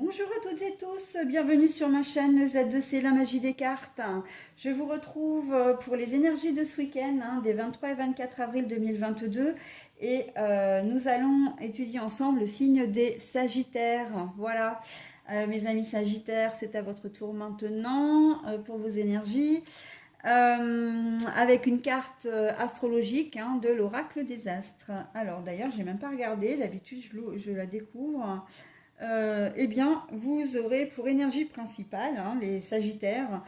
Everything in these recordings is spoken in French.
Bonjour à toutes et tous, bienvenue sur ma chaîne Z2C, la magie des cartes. Je vous retrouve pour les énergies de ce week-end, des 23 et 24 avril 2022. Et nous allons étudier ensemble le signe des Sagittaires. Voilà, mes amis Sagittaires, c'est à votre tour maintenant pour vos énergies. Avec une carte astrologique de l'oracle des astres. Alors d'ailleurs, j'ai même pas regardé, d'habitude je la découvre. Eh bien, vous aurez pour énergie principale, les Sagittaires,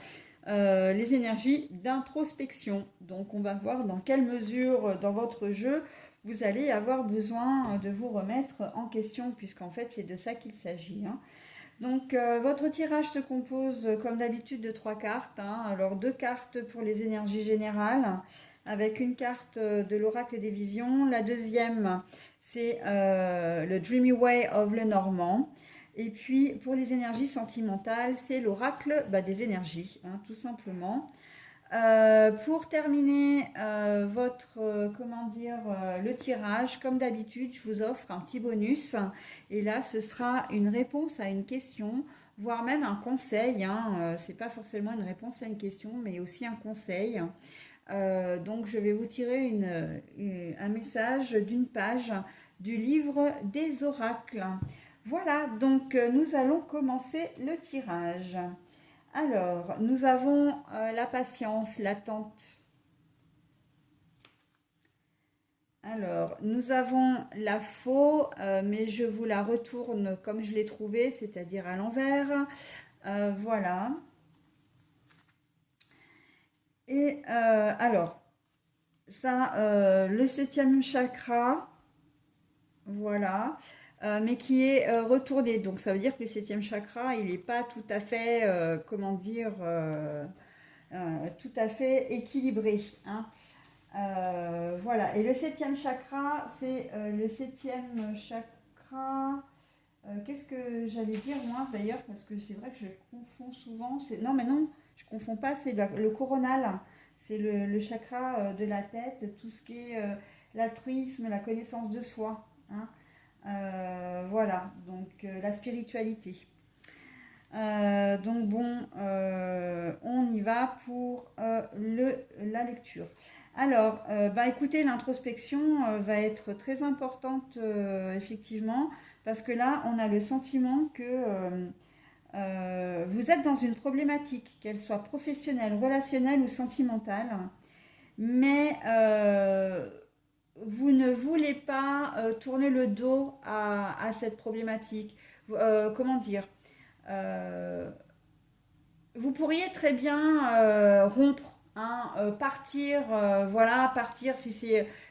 les énergies d'introspection. Donc, on va voir dans quelle mesure dans votre jeu vous allez avoir besoin de vous remettre en question, puisqu'en fait, c'est de ça qu'il s'agit. Donc, votre tirage se compose, comme d'habitude, de trois cartes. Alors, deux cartes pour les énergies générales, avec une carte de l'oracle des visions. La deuxième, c'est le Dreamy Way of Lenormand. Et puis, pour les énergies sentimentales, c'est l'oracle des énergies, tout simplement. Pour terminer le tirage, comme d'habitude, je vous offre un petit bonus. Et là, ce sera une réponse à une question, voire même un conseil. C'est pas forcément une réponse à une question, mais aussi un conseil. Donc, je vais vous tirer un message d'une page du livre des oracles. Voilà, donc nous allons commencer le tirage. Alors, nous avons la patience, l'attente. Alors, nous avons la faux, mais je vous la retourne comme je l'ai trouvée, c'est-à-dire à l'envers. Voilà. Et alors, ça, le septième chakra, voilà, mais qui est retourné. Donc, ça veut dire que le septième chakra, il n'est pas tout à fait, tout à fait équilibré. Voilà, et le septième chakra, c'est le septième chakra. Qu'est-ce que j'allais dire moi d'ailleurs? Parce que c'est vrai que je le confonds souvent. Non, mais non, je ne confonds pas, c'est le coronal. C'est le chakra de la tête, tout ce qui est l'altruisme, la connaissance de soi. Voilà, donc la spiritualité. Donc bon, on y va pour la lecture. Alors, écoutez, l'introspection va être très importante, effectivement, parce que là, on a le sentiment que vous êtes dans une problématique, qu'elle soit professionnelle, relationnelle ou sentimentale, mais vous ne voulez pas tourner le dos à cette problématique. Comment dire? Euh, Vous pourriez très bien rompre, partir, voilà, partir si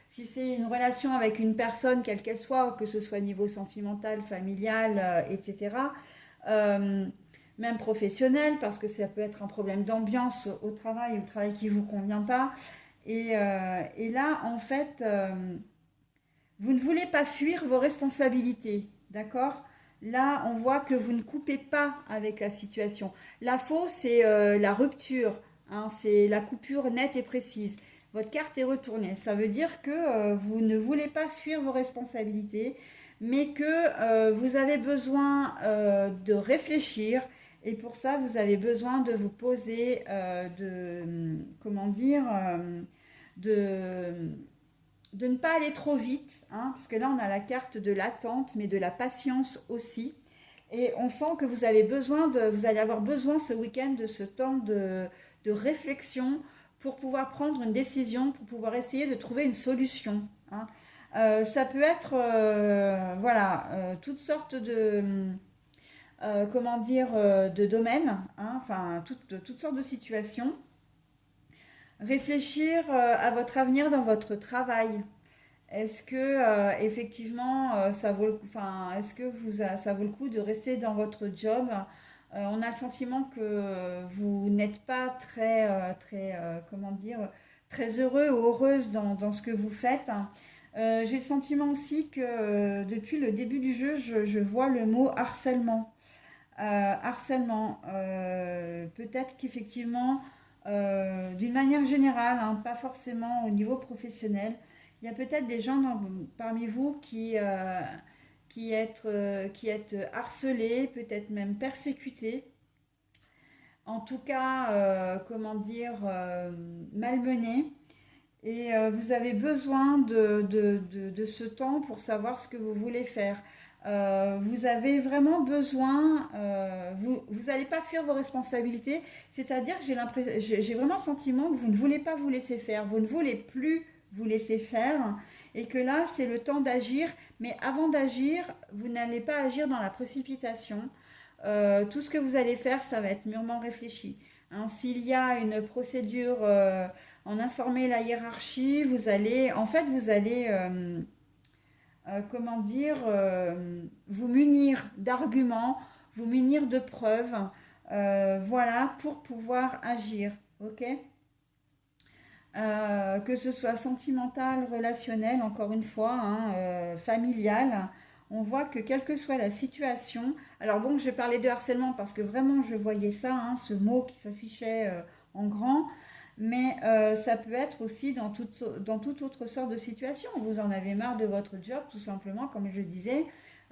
c'est une relation avec une personne, quelle qu'elle soit, que ce soit niveau sentimental, familial, etc. Euh, Même professionnel, parce que ça peut être un problème d'ambiance au travail, ou au travail qui ne vous convient pas. Et là, en fait, vous ne voulez pas fuir vos responsabilités, d'accord? Là, on voit que vous ne coupez pas avec la situation. La faux, c'est la rupture, c'est la coupure nette et précise. Votre carte est retournée. Ça veut dire que vous ne voulez pas fuir vos responsabilités, mais que vous avez besoin de réfléchir. Et pour ça, vous avez besoin de vous poser, comment dire, de de ne pas aller trop vite, parce que là on a la carte de l'attente, mais de la patience aussi. Et on sent que vous allez avoir besoin ce week-end de ce temps de réflexion pour pouvoir prendre une décision, pour pouvoir essayer de trouver une solution. Ça peut être, voilà, toutes sortes de domaines, enfin, toutes sortes de situations. Réfléchir à votre avenir dans votre travail. Est-ce que effectivement ça vaut enfin est-ce que ça vaut le coup de rester dans votre job? On a le sentiment que vous n'êtes pas comment dire, très heureux ou heureuse dans ce que vous faites. J'ai le sentiment aussi que depuis le début du jeu, je vois le mot harcèlement. Harcèlement. Peut-être qu'effectivement, d'une manière générale, pas forcément au niveau professionnel, il y a peut-être des gens parmi vous qui êtes harcelé, peut-être même persécuté. En tout cas, comment dire, malmené. Et vous avez besoin de ce temps pour savoir ce que vous voulez faire. Vous avez vraiment besoin, vous n'allez pas fuir vos responsabilités, c'est-à-dire que j'ai vraiment le sentiment que vous ne voulez pas vous laisser faire, vous ne voulez plus vous laisser faire, et que là, c'est le temps d'agir, mais avant d'agir, vous n'allez pas agir dans la précipitation. Tout ce que vous allez faire, ça va être mûrement réfléchi. Hein, s'il y a une procédure, en informer la hiérarchie, vous allez, comment dire, vous munir d'arguments, vous munir de preuves, voilà, pour pouvoir agir, ok? Que ce soit sentimental, relationnel, encore une fois, hein, familial, on voit que quelle que soit la situation, alors bon, je vais parler de harcèlement parce que vraiment je voyais ça, hein, ce mot qui s'affichait en grand, mais ça peut être aussi dans toute autre sorte de situation. Vous en avez marre de votre job, tout simplement, comme je disais,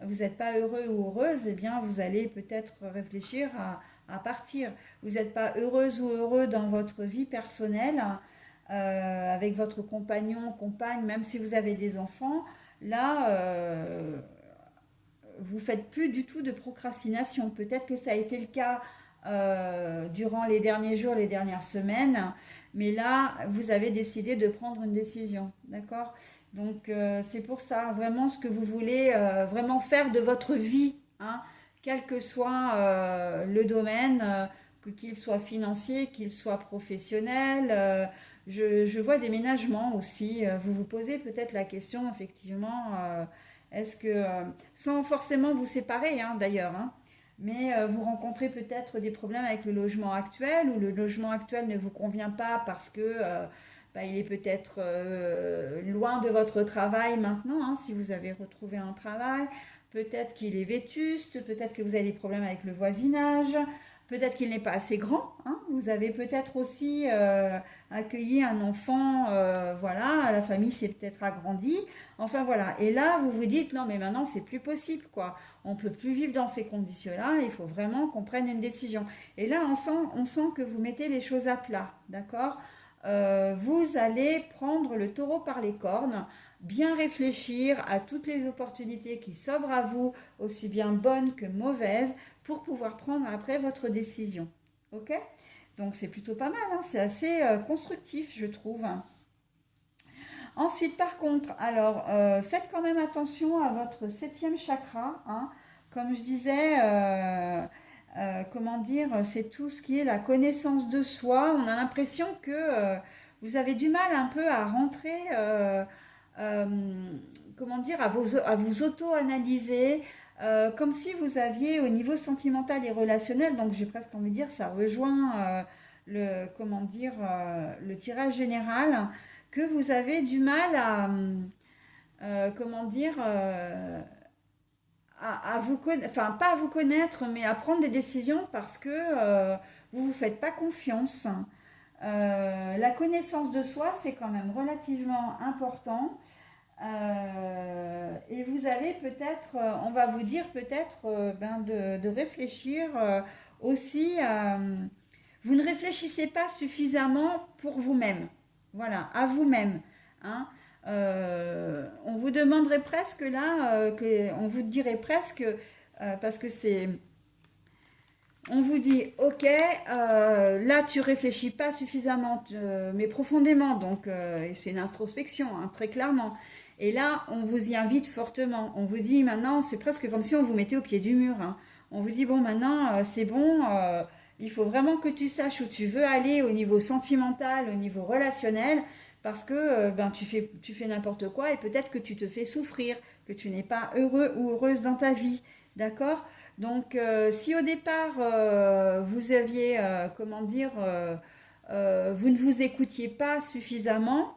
vous n'êtes pas heureux ou heureuse, eh bien vous allez peut-être réfléchir à partir. Vous n'êtes pas heureuse ou heureux dans votre vie personnelle, avec votre compagnon, compagne, même si vous avez des enfants, là, vous faites plus du tout de procrastination. Peut-être que ça a été le cas durant les derniers jours, les dernières semaines, mais là, vous avez décidé de prendre une décision, d'accord? Donc, c'est pour ça, vraiment, ce que vous voulez vraiment faire de votre vie, hein, quel que soit le domaine, qu'il soit financier, qu'il soit professionnel. Je vois déménagement aussi. Vous vous posez peut-être la question, effectivement, est-ce que, sans forcément vous séparer, hein, d'ailleurs, hein, mais vous rencontrez peut-être des problèmes avec le logement actuel, ou le logement actuel ne vous convient pas parce que bah, il est peut-être loin de votre travail maintenant, hein, si vous avez retrouvé un travail. Peut-être qu'il est vétuste, peut-être que vous avez des problèmes avec le voisinage, peut-être qu'il n'est pas assez grand, hein. Vous avez peut-être aussi accueilli un enfant, voilà, la famille s'est peut-être agrandie. Enfin voilà, et là vous vous dites non mais maintenant c'est plus possible quoi. On peut plus vivre dans ces conditions-là, il faut vraiment qu'on prenne une décision. Et là on sent que vous mettez les choses à plat, d'accord? Vous allez prendre le taureau par les cornes, bien réfléchir à toutes les opportunités qui s'offrent à vous, aussi bien bonnes que mauvaises, pour pouvoir prendre après votre décision. Ok? Donc c'est plutôt pas mal, hein, c'est assez constructif, je trouve. Ensuite, par contre, alors faites quand même attention à votre septième chakra, hein. Comme je disais, comment dire, c'est tout ce qui est la connaissance de soi. On a l'impression que vous avez du mal un peu à rentrer, euh, comment dire, à vous auto-analyser, comme si vous aviez au niveau sentimental et relationnel, donc j'ai presque envie de dire, ça rejoint comment dire, le tirage général, que vous avez du mal à, comment dire, à vous connaître, enfin pas à vous connaître, mais à prendre des décisions parce que vous ne vous faites pas confiance. La connaissance de soi, c'est quand même relativement important. Et vous avez peut-être, on va vous dire peut-être ben de réfléchir aussi. Vous ne réfléchissez pas suffisamment pour vous-même. Voilà, à vous-même. Hein. On vous demanderait presque là, on vous dirait presque, parce que c'est on vous dit, ok, là tu réfléchis pas suffisamment, mais profondément, donc c'est une introspection, hein, très clairement. Et là, on vous y invite fortement. On vous dit maintenant, c'est presque comme si on vous mettait au pied du mur, hein. On vous dit, bon, maintenant, c'est bon, il faut vraiment que tu saches où tu veux aller au niveau sentimental, au niveau relationnel, parce que ben, tu fais n'importe quoi et peut-être que tu te fais souffrir, que tu n'es pas heureux ou heureuse dans ta vie. D'accord? Donc, si au départ, vous aviez, comment dire, vous ne vous écoutiez pas suffisamment,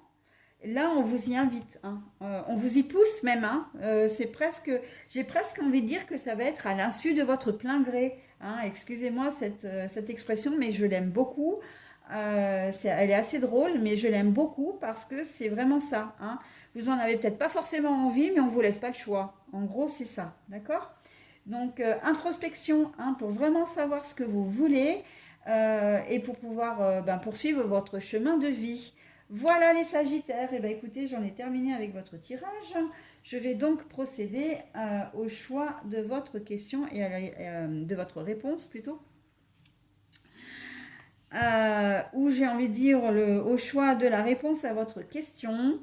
là, on vous y invite, hein. On vous y pousse même, hein. J'ai presque envie de dire que ça va être à l'insu de votre plein gré, hein. Excusez-moi cette expression, mais je l'aime beaucoup. Elle est assez drôle, mais je l'aime beaucoup parce que c'est vraiment ça, hein. Vous en avez peut-être pas forcément envie, mais on vous laisse pas le choix. En gros, c'est ça, d'accord? Donc, introspection, hein, pour vraiment savoir ce que vous voulez et pour pouvoir ben, poursuivre votre chemin de vie. Voilà les Sagittaires. Et ben écoutez, j'en ai terminé avec votre tirage. Je vais donc procéder au choix de votre question et de votre réponse plutôt. Ou j'ai envie de dire au choix de la réponse à votre question.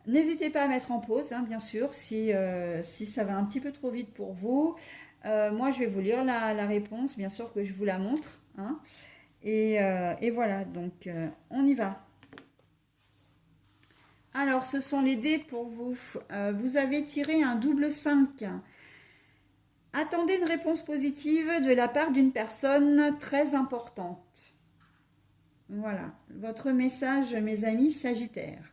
N'hésitez pas à mettre en pause, hein, bien sûr, si ça va un petit peu trop vite pour vous. Moi, je vais vous lire la réponse, bien sûr que je vous la montre, hein. Et voilà, donc on y va. Alors, ce sont les dés pour vous. Vous avez tiré un double 5. Attendez une réponse positive de la part d'une personne très importante. Voilà, votre message, mes amis Sagittaires.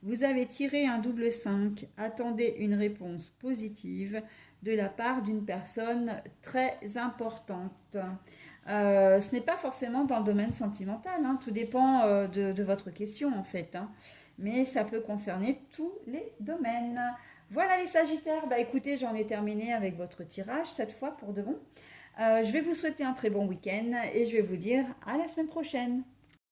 Vous avez tiré un double 5. Attendez une réponse positive de la part d'une personne très importante. Ce n'est pas forcément dans le domaine sentimental, hein. Tout dépend de votre question en fait, hein. Mais ça peut concerner tous les domaines. Voilà les Sagittaires. Bah écoutez, j'en ai terminé avec votre tirage cette fois pour de bon. Je vais vous souhaiter un très bon week-end et je vais vous dire à la semaine prochaine.